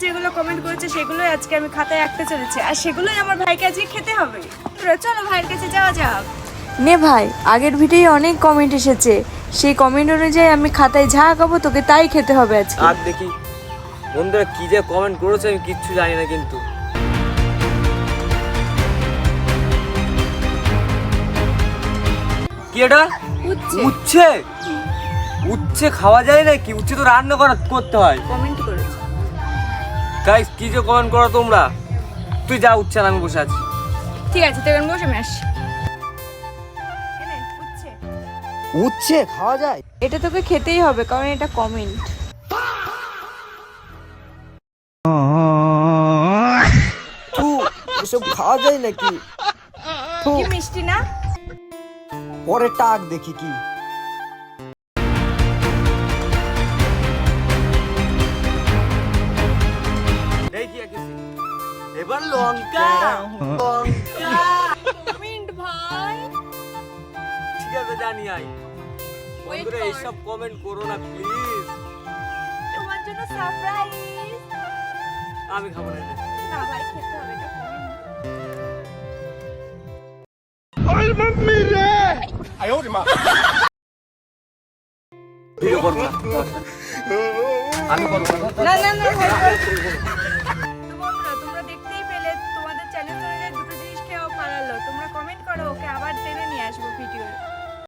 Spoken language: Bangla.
যেগুলো কমেন্ট করেছে সেগুলোই আজকে আমি খাতায় আঁকতে চলেছি, আর সেগুলোই আমার ভাইকে আজকে খেতে হবে। চলো ভাইয়ের কাছে যাওয়া যাক। নে ভাই, আগের ভিডিওয়ে অনেক কমেন্ট এসেছে, সেই কমেন্ট অনুযায়ী আমি খাতায় যা আঁকাবো তোকে তাই খেতে হবে আজকে। আর দেখি বন্ধুরা কি যে কমেন্ট করেছে আমি কিচ্ছু জানি না। কিন্তু কি এটা? উচ্ছে? উচ্ছে খাওয়া যায় নাকি? উচ্ছে তো রান্না করতে হয়। কমেন্ট করেছে গাইস কি যে কমেন্ট করো তোমরা। তুই যা, উচ্ছে আর আমি বসে আছি। ঠিক আছে, তুই এখন বসে আমি আসছি। উচ্ছে উচ্ছে খাওয়া যায়? এটা তোকে খেতেই হবে কারণ এটা কমেন্ট। এসব খাওয়া যায় নাকি? কি মিষ্টি না? পরে টাক দেখি কি। দেখি এবার লঙ্কা। কমেন্ট ভাই। ঠিক আছে জানি আই। বন্ধুরা এইসব কমেন্ট করো না প্লিজ। তোমার জন্য সারপ্রাইজ। আমি খাবো না এটা। না ভাই, খেতে হবে এটা। ভিডিও করব না। আমি করব না। না না না ভাই। তো বন্ধুরা তোমরা দেখতেই পেলে, তোমাদের চ্যালেঞ্জ অনুযায়ী দুটো জিনিস খেয়েও পালালো। তোমরা কমেন্ট করো, ওকে আবার টেনে নিয়ে আসবো ভিডিও।